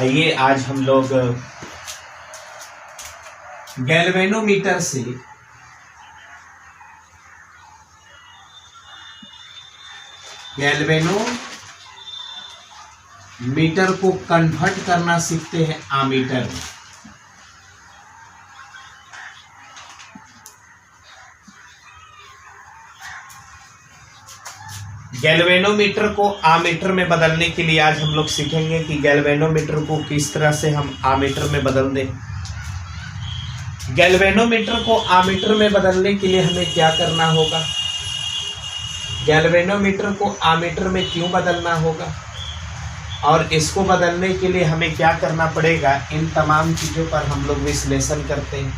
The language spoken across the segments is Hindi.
आइए आज हम लोग गैल्वेनोमीटर से गैल्वेनोमीटर को कन्वर्ट करना सीखते हैं आमीटर में। गैल्वेनोमीटर को आमीटर में बदलने के लिए आज हम लोग सीखेंगे कि गैल्वेनोमीटर को किस तरह से हम आमीटर में बदल दें। गैल्वेनोमीटर को आमीटर में बदलने के लिए हमें क्या करना होगा, गैल्वेनोमीटर को आमीटर में क्यों बदलना होगा और इसको बदलने के लिए हमें क्या करना पड़ेगा, इन तमाम चीज़ों पर हम लोग विश्लेषण करते हैं।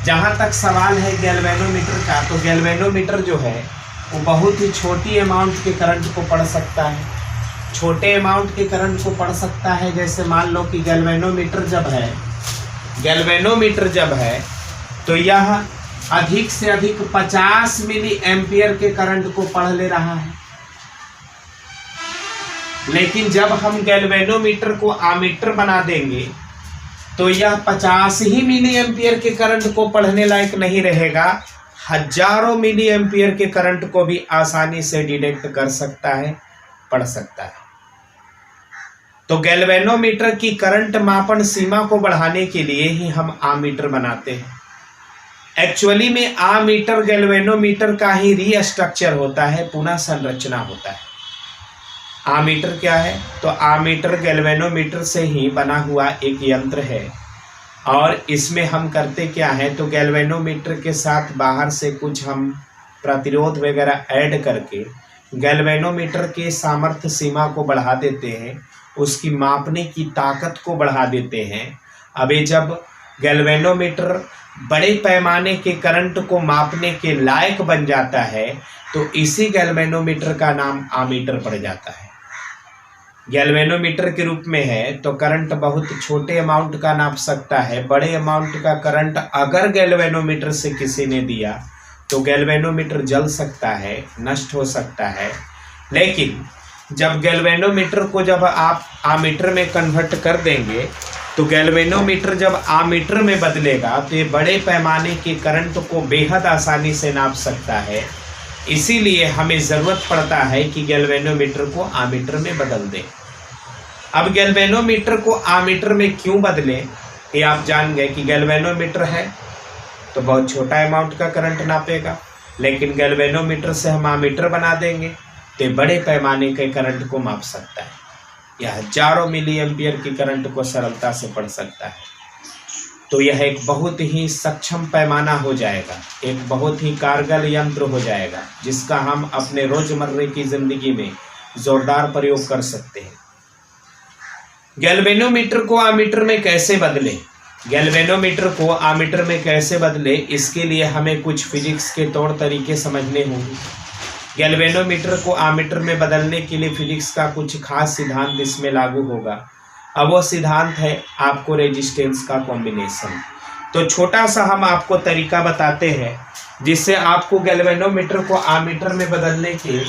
जहाँ तक सवाल है गैल्वेनोमीटर का, तो गैल्वेनोमीटर जो है वो बहुत ही छोटी अमाउंट के करंट को पढ़ सकता है। छोटे अमाउंट के करंट को पढ़ सकता है। जैसे मान लो कि गैल्वेनोमीटर जब है तो यह अधिक से अधिक 50 मिली एम्पियर के करंट को पढ़ ले रहा है। लेकिन जब हम गैल्वेनोमीटर को आमीटर बना देंगे तो यह 50 ही मिली एम्पियर के करंट को पढ़ने लायक नहीं रहेगा, हजारों मिली एम्पियर के करंट को भी आसानी से डिटेक्ट कर सकता है, पढ़ सकता है। तो गैल्वेनोमीटर की करंट मापन सीमा को बढ़ाने के लिए ही हम आमीटर बनाते हैं। एक्चुअली में आमीटर गैल्वेनोमीटर का ही रीस्ट्रक्चर होता है, पुनः संरचना होता है। आमीटर क्या है, तो आमीटर गैल्वेनोमीटर से ही बना हुआ एक यंत्र है और इसमें हम करते क्या है, तो गैल्वेनोमीटर के साथ बाहर से कुछ हम प्रतिरोध वगैरह ऐड करके गैल्वेनोमीटर के सामर्थ्य सीमा को बढ़ा देते हैं, उसकी मापने की ताकत को बढ़ा देते हैं। अबे जब गैल्वेनोमीटर बड़े पैमाने के करंट को मापने के लायक बन जाता है तो इसी गैल्वेनोमीटर का नाम आमीटर पड़ जाता है। गैल्वेनोमीटर के रूप में है तो करंट बहुत छोटे अमाउंट का नाप सकता है। बड़े अमाउंट का करंट अगर गैल्वेनोमीटर से किसी ने दिया तो गैल्वेनोमीटर जल सकता है, नष्ट हो सकता है। लेकिन जब गैल्वेनोमीटर को जब आप आमीटर में कन्वर्ट कर देंगे तो गैल्वेनोमीटर जब आमीटर में बदलेगा तो ये बड़े पैमाने के करंट को बेहद आसानी से नाप सकता है। इसीलिए हमें ज़रूरत पड़ता है कि गैल्वेनोमीटर को आमीटर में बदल दें। अब गैल्वेनोमीटर को आमीटर में क्यों बदलें, ये आप जान गए कि गैल्वेनोमीटर है तो बहुत छोटा अमाउंट का करंट नापेगा, लेकिन गैल्वेनोमीटर से हम आमीटर बना देंगे तो बड़े पैमाने के करंट को माप सकता है। यह हजारों मिली एम्पियर की करंट को सरलता से पढ़ सकता है। तो यह एक बहुत ही सक्षम पैमाना हो जाएगा, एक बहुत ही कारगर यंत्र हो जाएगा जिसका हम अपने रोजमर्रे की जिंदगी में जोरदार प्रयोग कर सकते हैं। गैल्वेनोमीटर को आमीटर में कैसे बदलें, गैल्वेनोमीटर को आमीटर में कैसे बदलें, इसके लिए हमें कुछ फिजिक्स के तौर तरीके समझने होंगे। गैल्वेनोमीटर को आमीटर में बदलने के लिए फिजिक्स का कुछ खास सिद्धांत इसमें लागू होगा। अब वो सिद्धांत है आपको रेजिस्टेंस का कॉम्बिनेशन। तो छोटा सा हम आपको तरीका बताते हैं जिससे आपको गैल्वेनोमीटर को आमीटर में बदलने के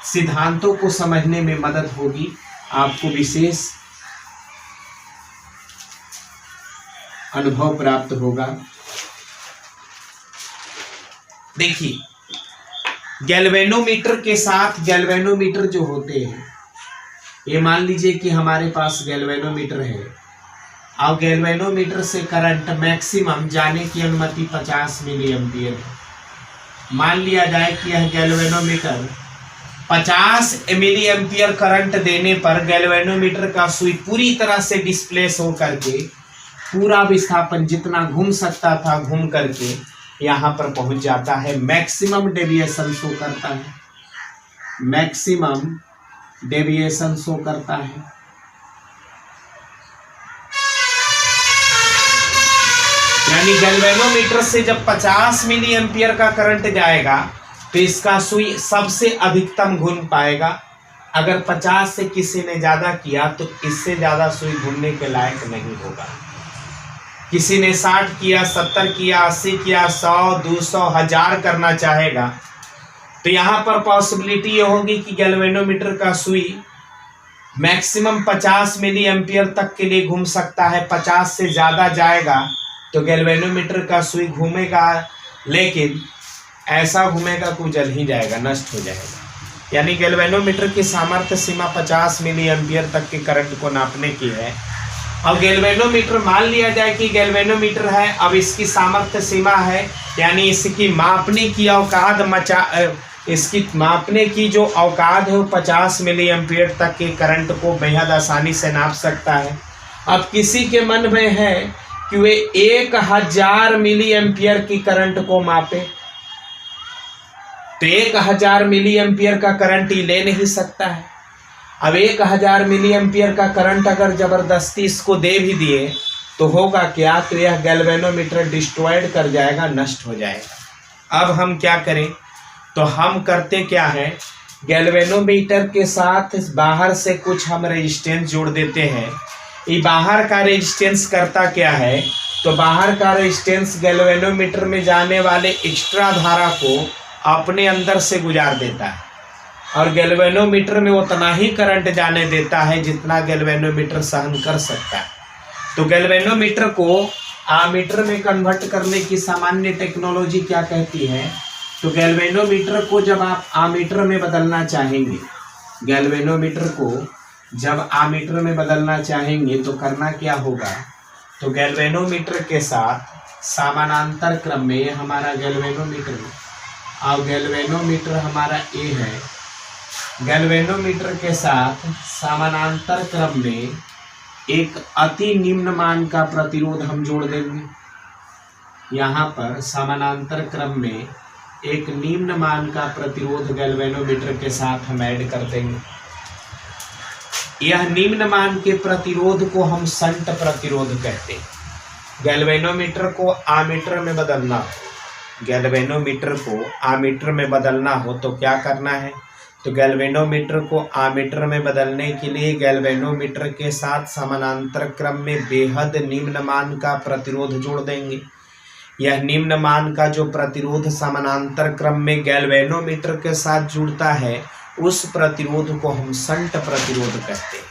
सिद्धांतों को समझने में मदद होगी, आपको विशेष अनुभव प्राप्त होगा। देखिए, गैल्वेनोमीटर के साथ गैल्वेनोमीटर जो होते हैं, ये मान लीजिए कि हमारे पास गैल्वेनोमीटर है और गैल्वेनोमीटर से करंट मैक्सिमम जाने की अनुमति 50 मिली एम्पियर है। मान लिया जाए कि यह गैल्वेनोमीटर 50 मिली एम्पियर करंट देने पर गैल्वेनोमीटर का सुई पूरी तरह से डिस्प्लेस हो करके पूरा विस्थापन जितना घूम सकता था घूम करके यहाँ पर पहुँच जाता है। मैक्सिमम डेविएशन शो करता है, मैक्सिमम डेविएशन शो करता है। यानी गैल्वेनोमीटर से जब 50 मिली एम्पियर का करंट जाएगा तो इसका सुई सबसे अधिकतम घूम पाएगा। अगर 50 से किसी ने ज़्यादा किया तो इससे ज़्यादा सुई घूमने के लायक नहीं होगा। किसी ने 60 किया, 70 किया, 80 किया, 100, 200, 1000 करना चाहेगा तो यहाँ पर पॉसिबिलिटी ये होगी कि गैल्वेनोमीटर का सुई मैक्सिमम 50 मिली एम्पियर तक के लिए घूम सकता है। 50 से ज़्यादा जाएगा तो गैल्वेनोमीटर का सुई घूमेगा, लेकिन ऐसा घूमेगा कि जल ही जाएगा, नष्ट हो जाएगा। यानी गैल्वेनोमीटर की सामर्थ्य सीमा 50 मिली एम्पियर तक के करंट को नापने की है। अब गैल्वेनोमीटर मान लिया जाए कि गैल्वेनोमीटर है, अब इसकी सामर्थ्य सीमा है, यानी इसकी मापने की औकात इसकी मापने की जो औकात है वो 50 मिली एम्पियर तक के करंट को बेहद आसानी से नाप सकता है। अब किसी के मन में है कि वे 1000 मिली एम्पियर की करंट को मापे, तो 1000 मिली एम्पियर का करंट ही ले नहीं सकता है। अब 1000 मिली एम्पियर का करंट अगर जबरदस्ती इसको दे भी दिए तो होगा क्या, तो यह गैल्वेनोमीटर डिस्ट्रॉयड कर जाएगा, नष्ट हो जाएगा। अब हम क्या करें, तो हम करते क्या है, गैल्वेनोमीटर के साथ बाहर से कुछ हम रेजिस्टेंस जोड़ देते हैं। ये बाहर का रेजिस्टेंस करता क्या है, तो बाहर का रेजिस्टेंस गैल्वेनोमीटर में जाने वाले एक्स्ट्रा धारा को अपने अंदर से गुजार देता है और गैल्वेनोमीटर में उतना ही करंट जाने देता है जितना गैल्वेनोमीटर सहन कर सकता है। तो गैल्वेनोमीटर को आमीटर में कन्वर्ट करने की सामान्य टेक्नोलॉजी क्या कहती है, तो गैल्वेनोमीटर को जब आप आमीटर में बदलना चाहेंगे, गैल्वेनोमीटर को जब आमीटर में बदलना चाहेंगे तो करना क्या होगा, तो गैल्वेनोमीटर के साथ समानांतर क्रम में हमारा गैल्वेनोमीटर और गैल्वेनोमीटर हमारा ए है, गैल्वेनोमीटर के साथ समानांतर क्रम में एक अति निम्न मान का प्रतिरोध हम जोड़ देंगे। यहाँ पर समानांतर क्रम में एक निम्न मान का प्रतिरोध गैल्वेनोमीटर के साथ हम ऐड कर देंगे। यह निम्न मान के प्रतिरोध को हम शंट प्रतिरोध कहते हैं। गैल्वेनोमीटर को आमीटर में बदलना हो, गैल्वेनोमीटर को आमीटर में बदलना हो तो क्या करना है, तो गैल्वेनोमीटर को आमीटर में बदलने के लिए गैल्वेनोमीटर के साथ समानांतर क्रम में बेहद निम्न मान का प्रतिरोध जोड़ देंगे। यह निम्न मान का जो प्रतिरोध समानांतर क्रम में गैल्वेनोमीटर के साथ जुड़ता है, उस प्रतिरोध को हम शंट प्रतिरोध कहते हैं।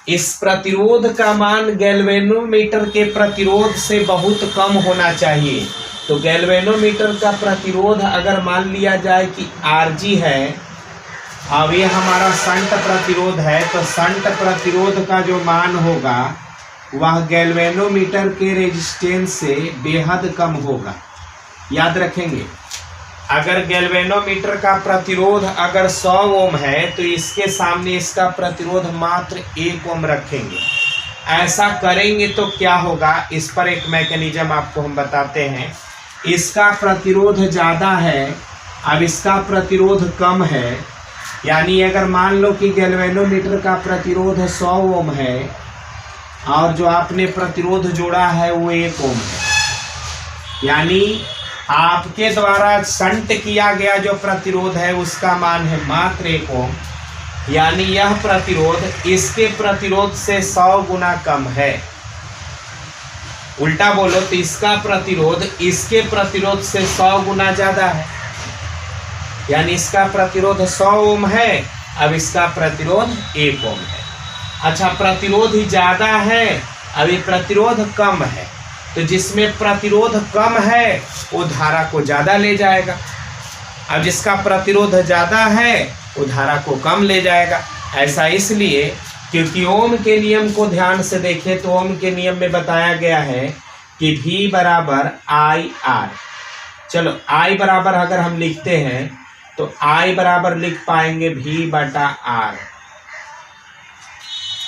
इस प्रतिरोध का मान गैल्वेनोमीटर के प्रतिरोध से बहुत कम होना चाहिए। तो गैल्वेनोमीटर का प्रतिरोध अगर मान लिया जाए कि Rg है, अब ये हमारा शंट प्रतिरोध है, तो शंट प्रतिरोध का जो मान होगा वह गैल्वेनोमीटर के रेजिस्टेंस से बेहद कम होगा। याद रखेंगे, अगर गैल्वेनोमीटर का प्रतिरोध अगर 100 ओम है तो इसके सामने इसका प्रतिरोध मात्र 1 ओम रखेंगे। ऐसा करेंगे तो क्या होगा, इस पर एक मैकेनिज्म आपको हम बताते हैं। इसका प्रतिरोध ज़्यादा है, अब इसका प्रतिरोध कम है, यानी अगर मान लो कि गैल्वेनोमीटर का प्रतिरोध 100 ओम है और जो आपने प्रतिरोध जोड़ा है वो 1 ओम है, यानी आपके द्वारा शंट किया गया जो प्रतिरोध है उसका मान है मात्र 1 ओम, यानी यह प्रतिरोध इसके प्रतिरोध से 100 गुना कम है। उल्टा बोलो तो इसका प्रतिरोध इसके प्रतिरोध से 100 गुना ज़्यादा है, यानी इसका प्रतिरोध 100 ओम है, अब इसका प्रतिरोध 1 ओम है। अच्छा, प्रतिरोध ही ज़्यादा है, अब ये प्रतिरोध कम है, तो जिसमें प्रतिरोध कम है वो धारा को ज़्यादा ले जाएगा, अब जिसका प्रतिरोध ज़्यादा है वो धारा को कम ले जाएगा। ऐसा इसलिए क्योंकि ओम के नियम को ध्यान से देखें तो ओम के नियम में बताया गया है कि V बराबर आई आर। चलो I बराबर अगर हम लिखते हैं तो I बराबर लिख पाएंगे V बटा R।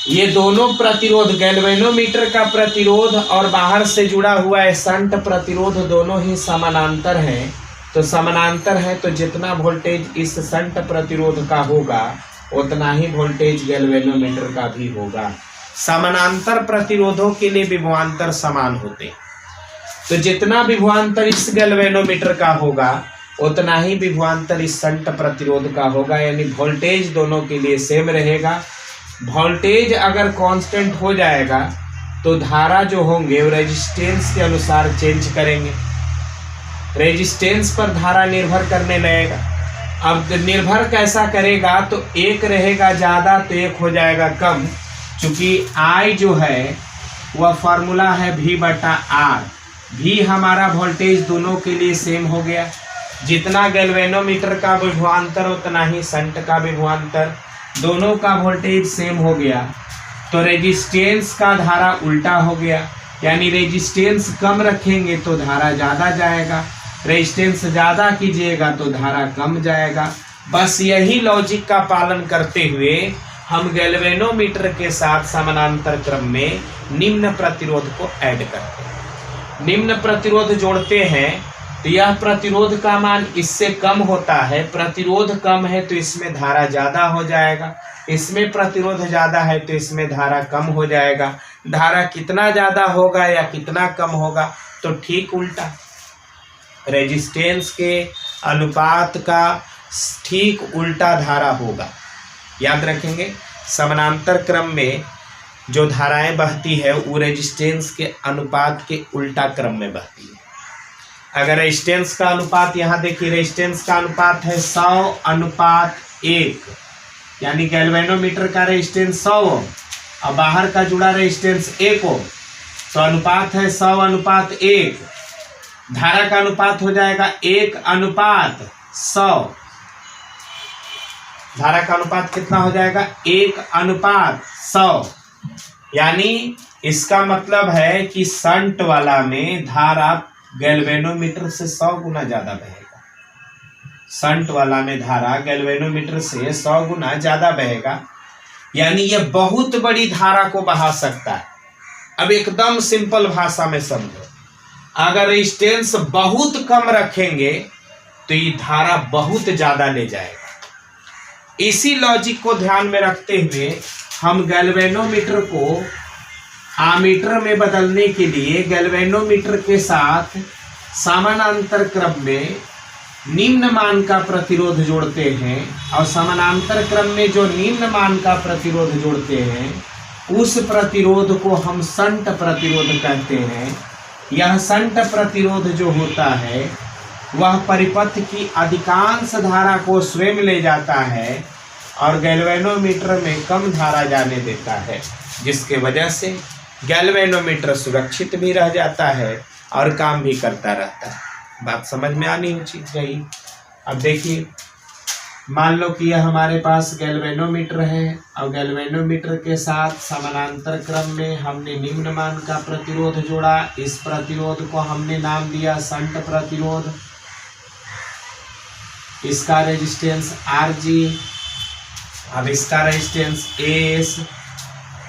ये दोनों प्रतिरोध, गैल्वेनोमीटर का प्रतिरोध और बाहर से जुड़ा हुआ है शंट प्रतिरोध, दोनों ही समानांतर हैं। तो समानांतर है तो जितना वोल्टेज इस शंट प्रतिरोध का होगा उतना ही वोल्टेज गैल्वेनोमीटर का भी होगा। समानांतर प्रतिरोधों के लिए विभवांतर समान होते, तो जितना विभवांतर इस गैल्वेनोमीटर का होगा उतना ही विभवांतर इस शंट प्रतिरोध का होगा, यानी वोल्टेज दोनों के लिए सेम रहेगा। वोल्टेज अगर कांस्टेंट हो जाएगा तो धारा जो होंगे वो रेजिस्टेंस के अनुसार चेंज करेंगे, रेजिस्टेंस पर धारा निर्भर करने लगेगा। अब निर्भर कैसा करेगा, तो एक रहेगा ज़्यादा तो एक हो जाएगा कम। चूँकि I जो है वह फार्मूला है V/R। V हमारा वोल्टेज दोनों के लिए सेम हो गया। जितना गैल्वेनोमीटर का विभवांतर उतना ही शंट का विभवांतर, दोनों का वोल्टेज सेम हो गया। तो रेजिस्टेंस का धारा उल्टा हो गया, यानी रेजिस्टेंस कम रखेंगे तो धारा ज़्यादा जाएगा, रेजिस्टेंस ज़्यादा कीजिएगा तो धारा कम जाएगा। बस यही लॉजिक का पालन करते हुए हम गैल्वेनोमीटर के साथ समानांतर क्रम में निम्न प्रतिरोध को ऐड करते हैं। निम्न प्रतिरोध जोड़ते हैं तो यह प्रतिरोध का मान इससे कम होता है। प्रतिरोध कम है तो इसमें धारा ज़्यादा हो जाएगा, इसमें प्रतिरोध ज़्यादा है तो इसमें धारा कम हो जाएगा। धारा कितना ज़्यादा होगा या कितना कम होगा, तो ठीक उल्टा, रेजिस्टेंस के अनुपात का ठीक उल्टा धारा होगा। याद रखेंगे, समानांतर क्रम में जो धाराएं बहती है वो रेजिस्टेंस के अनुपात के उल्टा क्रम में बहती है। अगर रेजिस्टेंस का अनुपात, यहाँ देखिए रेजिस्टेंस का अनुपात है 100:1, यानी गैल्वेनोमीटर का रेजिस्टेंस 100 ओम और बाहर का जुड़ा रेजिस्टेंस 1 ओम, तो अनुपात है 100:1। धारा का अनुपात हो जाएगा 1:100। धारा का अनुपात कितना हो जाएगा, 1:100। यानी इसका मतलब है कि शंट वाला में धारा गैल्वेनोमीटर से 100 गुना ज़्यादा बहेगा। शंट वाला में धारा गैल्वेनोमीटर से 100 गुना ज़्यादा बहेगा, यानी यह बहुत बड़ी धारा को बहा सकता है। अब एकदम सिंपल भाषा में समझो, अगर रेजिस्टेंस बहुत कम रखेंगे तो ये धारा बहुत ज़्यादा ले जाएगा। इसी लॉजिक को ध्यान में रखते हुए हम गैल्वेनोमीटर को आमीटर में बदलने के लिए गैल्वेनोमीटर के साथ समानांतर क्रम में निम्न मान का प्रतिरोध जोड़ते हैं, और समानांतर क्रम में जो निम्न मान का प्रतिरोध जोड़ते हैं उस प्रतिरोध को हम शंट प्रतिरोध कहते हैं। यह शंट प्रतिरोध जो होता है वह परिपथ की अधिकांश धारा को स्वयं ले जाता है और गैल्वेनोमीटर में कम धारा जाने देता है, जिसके वजह से गैल्वेनोमीटर सुरक्षित भी रह जाता है और काम भी करता रहता है। बात समझ में आनी चाहिए। अब देखिए, मान लो कि यह हमारे पास गैल्वेनोमीटर है और गैल्वेनोमीटर के साथ समानांतर क्रम में हमने निम्न मान का प्रतिरोध जोड़ा। इस प्रतिरोध को हमने नाम दिया शंट प्रतिरोध। इसका रेजिस्टेंस Rg, अब इसका रेजिस्टेंस एस।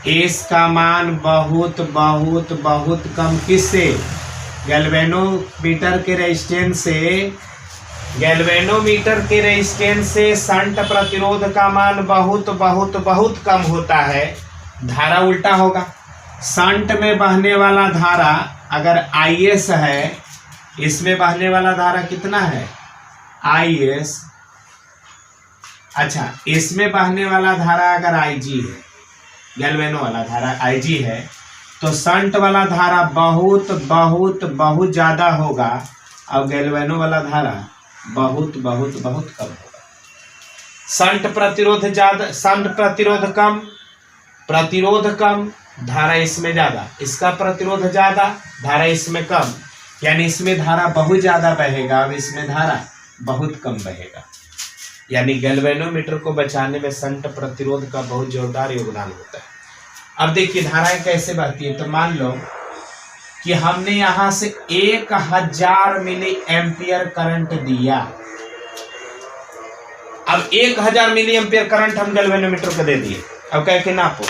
एस का मान बहुत बहुत बहुत कम किससे, गैल्वेनोमीटर के रेजिस्टेंस से। गैल्वेनोमीटर के रेजिस्टेंस से शंट प्रतिरोध का मान बहुत बहुत बहुत कम होता है। धारा उल्टा होगा। शंट में बहने वाला धारा अगर Is है, इसमें बहने वाला धारा कितना है, Is। अच्छा, इसमें बहने वाला धारा अगर Ig है, गैल्वेनो वाला धारा Ig है, तो शंट वाला धारा बहुत बहुत बहुत ज़्यादा होगा और गैल्वेनो वाला धारा बहुत बहुत बहुत कम होगा। शंट प्रतिरोध ज़्यादा, शंट प्रतिरोध कम, प्रतिरोध कम, धारा इसमें ज़्यादा। इसका प्रतिरोध ज़्यादा, धारा इसमें कम, यानी इसमें धारा बहुत ज़्यादा बहेगा और इसमें धारा बहुत कम बहेगा। यानी गैल्वेनोमीटर को बचाने में शंट प्रतिरोध का बहुत जोरदार योगदान होता है। अब देखिए धाराएं कैसे बहती है। तो मान लो कि हमने यहाँ से 1000 मिली एम्पियर करंट दिया। अब 1000 मिली एम्पियर करंट हम गैल्वेनोमीटर को दे दिए। अब कह के नापो,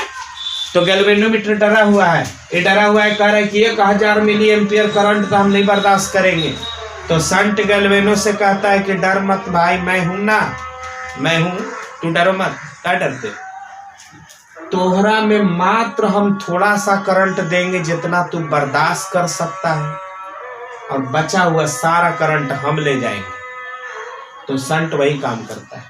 तो गैल्वेनोमीटर डरा हुआ है। ये डरा हुआ है, कह रहा है कि 1000 मिली एम्पियर करंट तो हम नहीं बर्दाश्त करेंगे। तो शंट गैल्वेनो से कहता है कि डर मत भाई, मैं हूं ना, मैं हूं, तू डरो मत। क्या डरते, तोहरा में मात्र हम थोड़ा सा करंट देंगे जितना तू बर्दाश्त कर सकता है, और बचा हुआ सारा करंट हम ले जाएंगे। तो शंट वही काम करता है।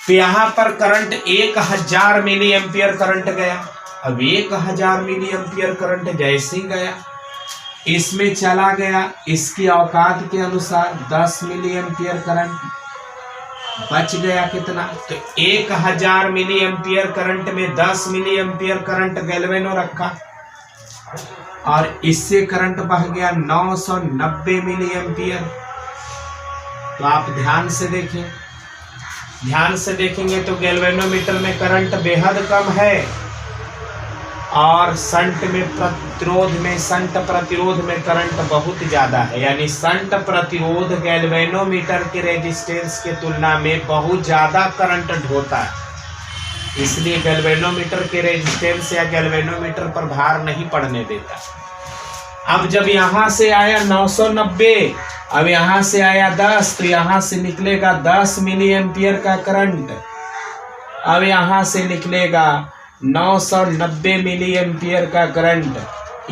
तो यहाँ पर करंट 1000 मिली एम्पियर करंट गया। अब 1000 मिली एम्पियर करंट जैसे ही गया, इसमें चला गया इसकी औकात के अनुसार 10 मिली एम्पियर करंट। बच गया कितना, तो 1000 मिली एम्पियर करंट में 10 मिली एम्पियर करंट गैल्वेनो रखा और इससे करंट बह गया 990 मिली एम्पियर। तो आप ध्यान से देखें, ध्यान से देखेंगे तो गैल्वेनोमीटर में करंट बेहद कम है और शंट में प्रतिरोध में करंट बहुत ज्यादा है। यानी शंट प्रतिरोध गैल्वेनोमीटर के रेजिस्टेंस के तुलना में बहुत ज्यादा करंट ढोता है, इसलिए गैल्वेनोमीटर के रेजिस्टेंस या गैल्वेनोमीटर पर भार नहीं पड़ने देता। अब जब यहाँ से आया 990, अब यहाँ से आया 10, तो यहाँ से निकलेगा 10 मिली एम्पियर का करंट। अब यहाँ से निकलेगा 990 मिली एम्पियर का करंट,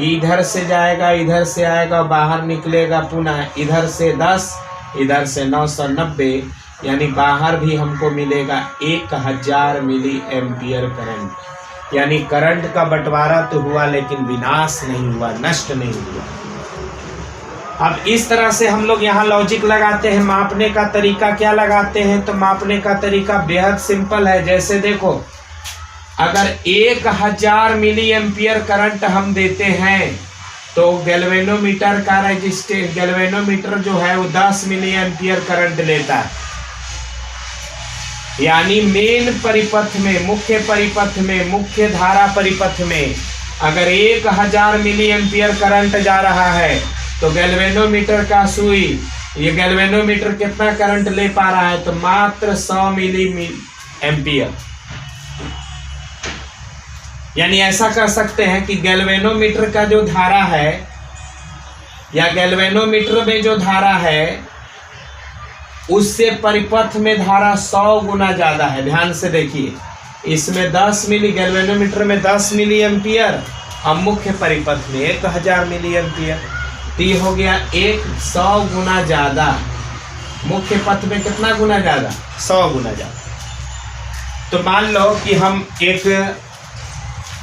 इधर से जाएगा, इधर से आएगा, बाहर निकलेगा पुनः इधर से 10, इधर से 990, यानी बाहर भी हमको मिलेगा 1000 मिली एम्पियर करंट। यानी करंट का बंटवारा तो हुआ लेकिन विनाश नहीं हुआ, नष्ट नहीं हुआ। अब इस तरह से हम लोग यहाँ लॉजिक लगाते हैं। मापने का तरीका क्या लगाते हैं, तो मापने का तरीका बेहद सिंपल है। जैसे देखो, अगर 1000 मिली एम्पियर करंट हम देते हैं तो गैल्वेनोमीटर का रेजिस्टेंस, गैल्वेनोमीटर जो है वो 10 मिली एम्पियर करंट लेता है। यानी मेन परिपथ में, मुख्य परिपथ में, मुख्य धारा परिपथ में अगर 1000 मिली एम्पियर करंट जा रहा है तो गैल्वेनोमीटर का सुई, ये गैल्वेनोमीटर कितना करंट ले पा रहा है, तो मात्र 100 मिली एम्पियर। यानी ऐसा कर सकते हैं कि गैल्वेनोमीटर का जो धारा है या गैल्वेनोमीटर में जो धारा है उससे परिपथ में धारा 100 गुना ज्यादा है। ध्यान से देखिए, इसमें 10 मिली, गैल्वेनोमीटर में 10 मिली एम्पियर और मुख्य परिपथ में 1000 मिली एम्पियर, तो ये हो गया 100 गुना ज्यादा। मुख्य पथ में कितना गुना ज्यादा, 100 गुना ज्यादा। तो मान लो कि हम एक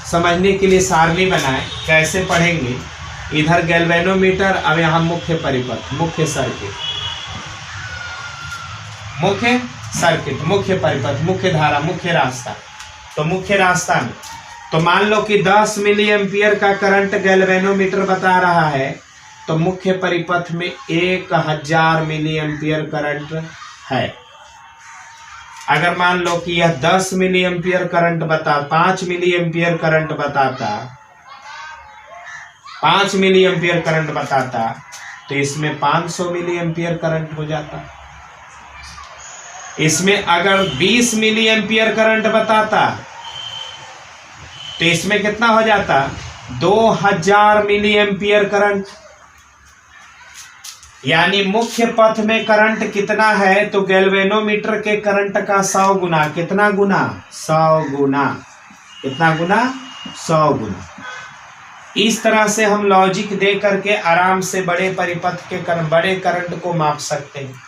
समझने के लिए सारणी बनाएं, कैसे पढ़ेंगे। इधर गैल्वेनोमीटर, अब यहाँ मुख्य परिपथ, मुख्य सर्किट, मुख्य सर्किट, मुख्य परिपथ, मुख्य धारा, मुख्य रास्ता। तो मुख्य रास्ता में तो मान लो कि 10 मिली एम्पियर का करंट गैल्वेनोमीटर बता रहा है, तो मुख्य परिपथ में 1000 मिली एम्पियर करंट है। अगर मान लो कि यह 10 मिली एम्पियर करंट बता, 5 मिली एम्पियर करंट बताता, 5 मिली एम्पियर करंट बताता, तो इसमें 500 मिली एम्पियर करंट हो जाता। इसमें अगर 20 मिली एम्पियर करंट बताता तो इसमें कितना हो जाता, 2000 मिली एम्पियर करंट। यानी मुख्य पथ में करंट कितना है, तो गैल्वेनोमीटर के करंट का 100 गुना, कितना गुना, 100 गुना, कितना गुना, 100 गुना। इस तरह से हम लॉजिक दे करके आराम से बड़े परिपथ के बड़े करंट को माप सकते हैं।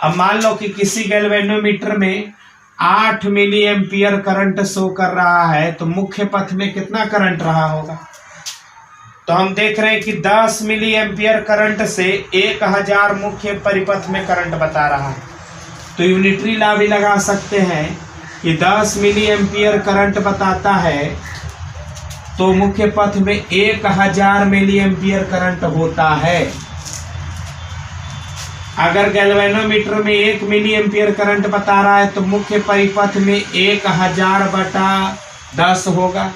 अब मान लो कि किसी गैल्वेनोमीटर में 8 मिली एम्पियर करंट शो कर रहा है, तो मुख्य पथ में कितना करंट रहा होगा, तो हम देख रहे हैं कि 10 मिली एम्पियर करंट से 1000 मुख्य परिपथ में करंट बता रहा है। तो यूनिटरी लॉ भी लगा सकते हैं कि 10 मिली एम्पियर करंट बताता है तो मुख्य पथ में 1000 मिली एम्पियर करंट होता है। अगर गैल्वेनोमीटर में 1 मिली एम्पियर करंट बता रहा है तो मुख्य परिपथ में 1000/10 होगा।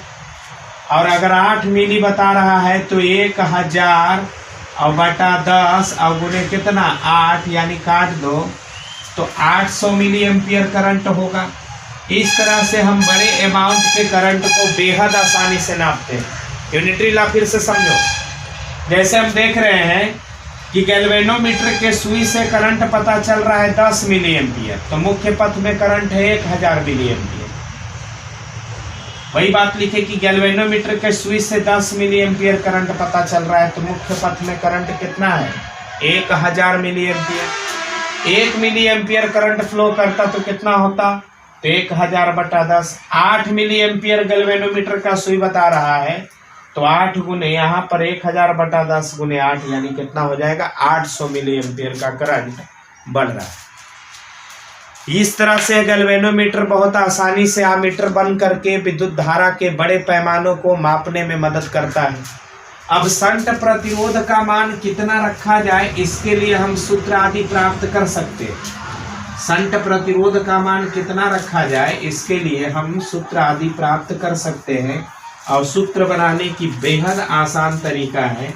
और अगर 8 मिली बता रहा है तो 1000 और बटा 10 और गुने कितना 8, यानी काट दो, तो 800 मिली एम्पियर करंट होगा। इस तरह से हम बड़े अमाउंट के करंट को बेहद आसानी से नापते हैं। यूनिटरी लॉ फिर से समझो। जैसे हम देख रहे हैं कि गैल्वेनोमीटर के सुई से करंट पता चल रहा है 10 मिली एम्पियर, तो मुख्य पथ में करंट है 1000 मिली एम्पियर। वही बात लिखे कि गैल्वेनोमीटर के सुई से 10 मिली एम्पियर करंट पता चल रहा है, तो मुख्य पथ में करंट कितना है, 1000 milli ampere. 1 milli ampere current flow करता तो कितना होता, तो 1000/10। 8 मिली एम्पियर गैल्वेनोमीटर का सुई बता रहा है, तो 8 गुने यहाँ पर 1000/10 गुने 8, यानी कितना हो जाएगा, 800 मिली एम्पियर का करंट बढ़ रहा है। इस तरह से गैल्वेनोमीटर बहुत आसानी से आमीटर बन करके विद्युत धारा के बड़े पैमानों को मापने में मदद करता है। अब शंट प्रतिरोध का मान कितना रखा जाए, इसके लिए हम सूत्र आदि प्राप्त कर सकते हैं। शंट प्रतिरोध का मान कितना रखा जाए, इसके लिए हम सूत्र आदि प्राप्त कर सकते हैं, और सूत्र बनाने की बेहद आसान तरीका है,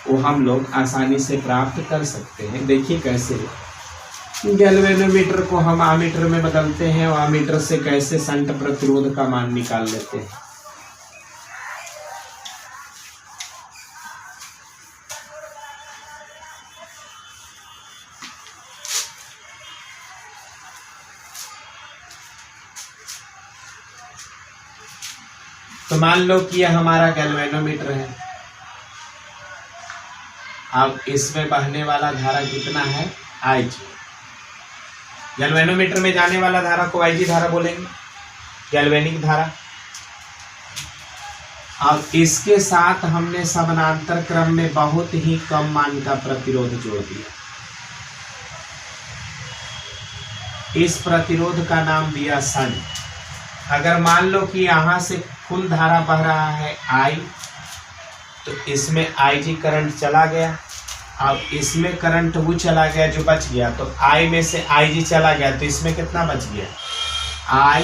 वो हम लोग आसानी से प्राप्त कर सकते हैं। देखिए कैसे गैल्वेनोमीटर को हम आमीटर में बदलते हैं और आमीटर से कैसे शंट प्रतिरोध का मान निकाल लेते हैं। तो मान लो कि यह हमारा गैल्वेनोमीटर है। अब इसमें बहने वाला धारा कितना है, IG। गैल्वेनोमीटर में जाने वाला धारा को IG धारा बोलेंगे, गैल्वेनिक धारा। अब इसके साथ हमने समानांतर क्रम में बहुत ही कम मान का प्रतिरोध जोड़ दिया। इस प्रतिरोध का नाम दिया शंट। अगर मान लो कि यहाँ से कुल धारा बह रहा है I, तो इसमें IG करंट चला गया। अब इसमें करंट वो चला गया जो बच गया, तो I में से IG चला गया, तो इसमें कितना बच गया, I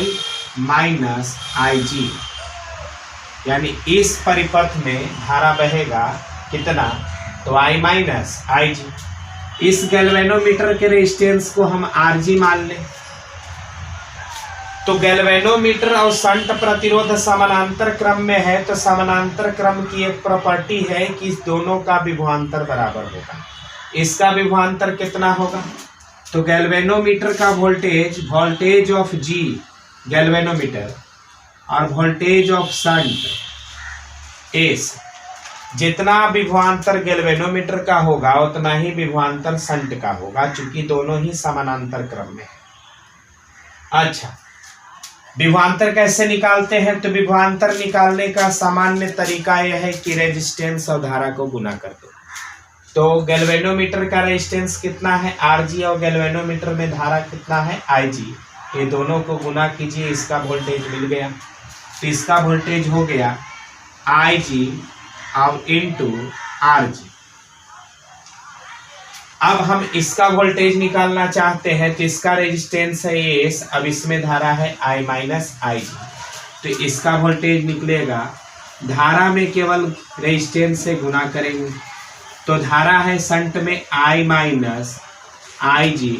माइनस IG। यानी इस परिपथ में धारा बहेगा कितना, तो I माइनस IG। इस गैल्वेनोमीटर के रेजिस्टेंस को हम RG मान लें। तो गैल्वेनोमीटर और शंट प्रतिरोध समानांतर क्रम में है, तो समानांतर क्रम की एक प्रॉपर्टी है कि इस दोनों का विभवांतर बराबर होगा। इसका विभवांतर कितना होगा, तो गैल्वेनोमीटर का वोल्टेज ऑफ G गैल्वेनोमीटर और वोल्टेज ऑफ शंट S, जितना विभवांतर गैल्वेनोमीटर का होगा उतना ही विभवांतर शंट का होगा, चूंकि दोनों ही समानांतर क्रम में है। अच्छा, विभवांतर कैसे निकालते हैं, तो विभवांतर निकालने का सामान्य तरीका यह है कि रेजिस्टेंस और धारा को गुना कर दो। तो गैल्वेनोमीटर का रेजिस्टेंस कितना है, RG, और गैल्वेनोमीटर में धारा कितना है, IG। ये दोनों को गुना कीजिए, इसका वोल्टेज मिल गया। तो इसका वोल्टेज हो गया IG और इंटू RG। अब हम इसका वोल्टेज निकालना चाहते हैं, तो इसका रेजिस्टेंस है S, अब इसमें धारा है I माइनस IG, तो इसका वोल्टेज निकलेगा। धारा में केवल रेजिस्टेंस से गुना करेंगे, तो धारा है शंट में I माइनस IG,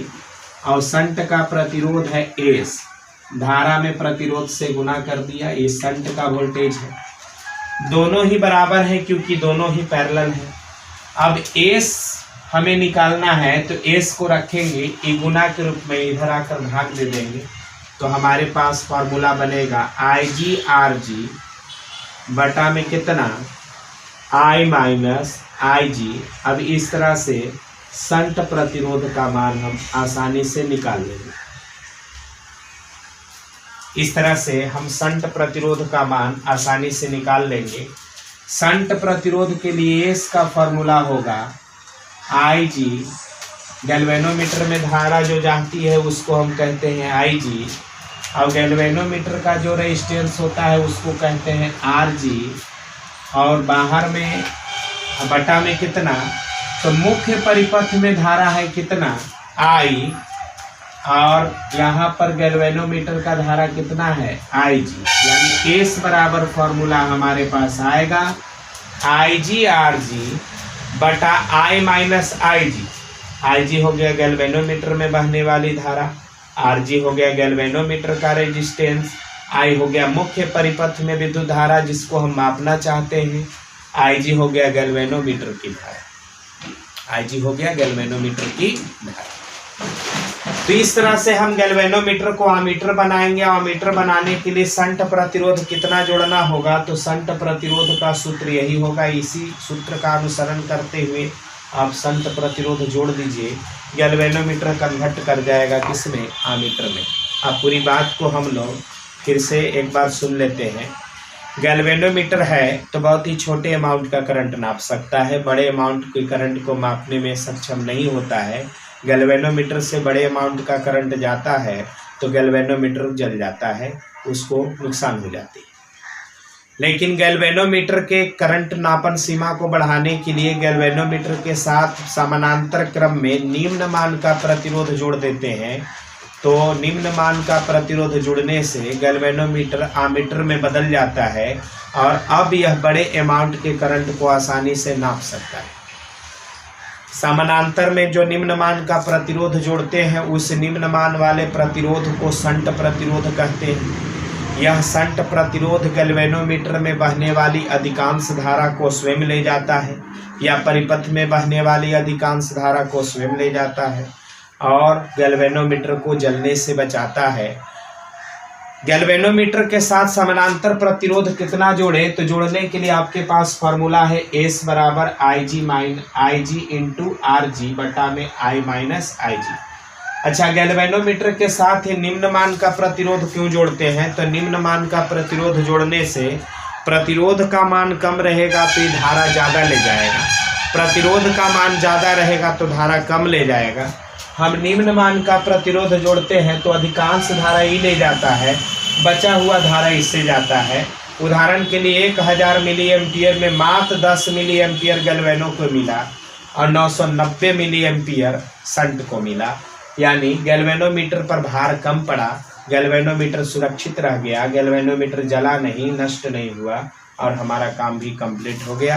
और शंट का प्रतिरोध है S। धारा में प्रतिरोध से गुना कर दिया, ये शंट का वोल्टेज है। दोनों ही बराबर है क्योंकि दोनों ही पैरेलल है। अब S हमें निकालना है, तो S को रखेंगे ई गुना के रूप में, इधर आकर भाग दे देंगे, तो हमारे पास फॉर्मूला बनेगा IG RG बटा में कितना, I माइनस IG। अब इस तरह से शंट प्रतिरोध का मान हम आसानी से निकाल लेंगे। इस तरह से हम शंट प्रतिरोध का मान आसानी से निकाल लेंगे। शंट प्रतिरोध के लिए S का फॉर्मूला होगा IG, गैल्वेनोमीटर में धारा जो जाती है उसको हम कहते हैं IG, और गैल्वेनोमीटर का जो रेजिस्टेंस होता है उसको कहते हैं RG, और बाहर में बटा में कितना, तो मुख्य परिपथ में धारा है कितना, I, और यहाँ पर गैल्वेनोमीटर का धारा कितना है, IG। यानी S बराबर फॉर्मूला हमारे पास आएगा IG RG बटा I माइनस IG हो गया गैल्वेनोमीटर में बहने वाली धारा, RG हो गया गैल्वेनोमीटर का रेजिस्टेंस, I हो गया मुख्य परिपथ में विद्युत धारा जिसको हम मापना चाहते हैं, IG हो गया गैल्वेनोमीटर की धारा, IG हो गया गैल्वेनोमीटर की धारा। तो इस तरह से हम गैल्वेनोमीटर को आमीटर बनाएंगे। आमीटर बनाने के लिए शंट प्रतिरोध कितना जोड़ना होगा, तो शंट प्रतिरोध का सूत्र यही होगा। इसी सूत्र का अनुसरण करते हुए आप शंट प्रतिरोध जोड़ दीजिए, गैल्वेनोमीटर कन्वर्ट कर जाएगा किसमें, आमीटर में। अब पूरी बात को हम लोग फिर से एक बार सुन लेते हैं। गैल्वेनोमीटर है तो बहुत ही छोटे अमाउंट का करंट नाप सकता है, बड़े अमाउंट के करंट को मापने में सक्षम नहीं होता है। गैल्वेनोमीटर से बड़े अमाउंट का करंट जाता है तो गैल्वेनोमीटर जल जाता है, उसको नुकसान हो जाती है। लेकिन गैल्वेनोमीटर के करंट नापन सीमा को बढ़ाने के लिए गैल्वेनोमीटर के साथ समानांतर क्रम में निम्न मान का प्रतिरोध जोड़ देते हैं। तो निम्न मान का प्रतिरोध जुड़ने से गैल्वेनोमीटर आमीटर में बदल जाता है और अब यह बड़े अमाउंट के करंट को आसानी से नाप सकता है। समानांतर में जो निम्न मान का प्रतिरोध जोड़ते हैं उस निम्न मान वाले प्रतिरोध को शंट प्रतिरोध कहते हैं। यह शंट प्रतिरोध गैल्वेनोमीटर में बहने वाली अधिकांश धारा को स्वयं ले जाता है या परिपथ में बहने वाली अधिकांश धारा को स्वयं ले जाता है और गैल्वेनोमीटर को जलने से बचाता है। गैल्वेनोमीटर के साथ समानांतर प्रतिरोध कितना जोड़े, तो जोड़ने के लिए आपके पास फॉर्मूला है S बराबर IG इंटू RG बटा में I माइनस IG। अच्छा, गैल्वेनोमीटर के साथ ही निम्न मान का प्रतिरोध क्यों जोड़ते हैं, तो निम्न मान का प्रतिरोध जोड़ने से प्रतिरोध का मान कम रहेगा तो ये धारा ज़्यादा ले जाएगा, प्रतिरोध का मान ज़्यादा रहेगा तो धारा कम ले जाएगा। हम निम्न मान का प्रतिरोध जोड़ते हैं तो अधिकांश धारा ही ले जाता है, बचा हुआ धारा इससे जाता है। उदाहरण के लिए 1000 मिली एम्पियर में मात्र 10 मिली एम्पियर गैल्वेनो को मिला और 990 मिली एम्पियर शंट को मिला, यानी गैल्वेनोमीटर पर भार कम पड़ा, गैल्वेनोमीटर सुरक्षित रह गया, गैल्वेनोमीटर जला नहीं, नष्ट नहीं हुआ और हमारा काम भी कंप्लीट हो गया।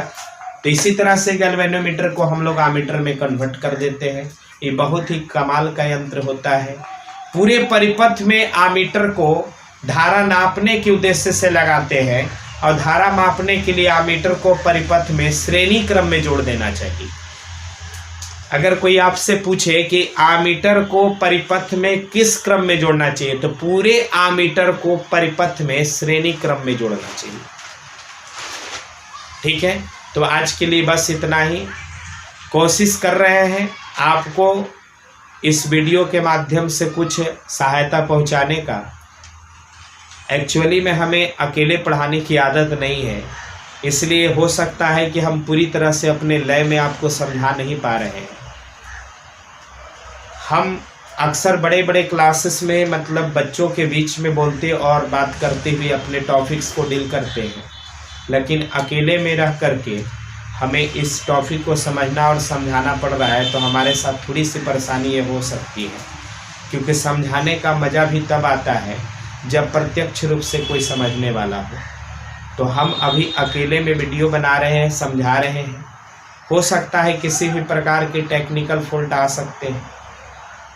तो इसी तरह से गैल्वेनोमीटर को हम लोग आमीटर में कन्वर्ट कर देते हैं। ये बहुत ही कमाल का यंत्र होता है। पूरे परिपथ में आमीटर को धारा नापने के उद्देश्य से लगाते हैं और धारा मापने के लिए आमीटर को परिपथ में श्रेणी क्रम में जोड़ देना चाहिए। अगर कोई आपसे पूछे कि आमीटर को परिपथ में किस क्रम में जोड़ना चाहिए, तो पूरे आमीटर को परिपथ में श्रेणी क्रम में जोड़ना चाहिए। ठीक है, तो आज के लिए बस इतना ही। कोशिश कर रहे हैं आपको इस वीडियो के माध्यम से कुछ सहायता पहुंचाने का। एक्चुअली में हमें अकेले पढ़ाने की आदत नहीं है, इसलिए हो सकता है कि हम पूरी तरह से अपने लय में आपको समझा नहीं पा रहे हैं। हम अक्सर बड़े बड़े क्लासेस में मतलब बच्चों के बीच में बोलते और बात करते हुए अपने टॉपिक्स को डील करते हैं, लेकिन अकेले में रह करके हमें इस टॉपिक को समझना और समझाना पड़ रहा है, तो हमारे साथ थोड़ी सी परेशानी ये हो सकती है, क्योंकि समझाने का मज़ा भी तब आता है जब प्रत्यक्ष रूप से कोई समझने वाला हो। तो हम अभी अकेले में वीडियो बना रहे हैं, समझा रहे हैं। हो सकता है किसी भी प्रकार के टेक्निकल फॉल्ट आ सकते हैं,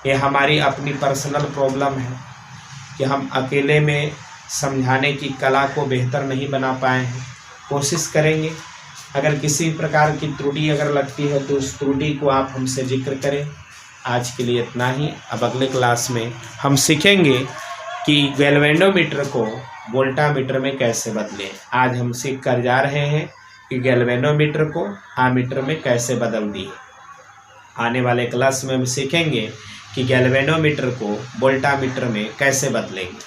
ये हमारी अपनी पर्सनल प्रॉब्लम है कि हम अकेले में समझाने की कला को बेहतर नहीं बना पाए हैं। कोशिश करेंगे, अगर किसी प्रकार की त्रुटि अगर लगती है तो उस त्रुटि को आप हमसे जिक्र करें। आज के लिए इतना ही। अब अगले क्लास में हम सीखेंगे कि गैल्वेनोमीटर को वोल्टामीटर में कैसे बदलें। आज हम सीख कर जा रहे हैं कि गैल्वेनोमीटर को आमीटर में कैसे बदल दिए। आने वाले क्लास में हम सीखेंगे कि गैल्वेनोमीटर को वोल्टामीटर में कैसे बदलेंगे।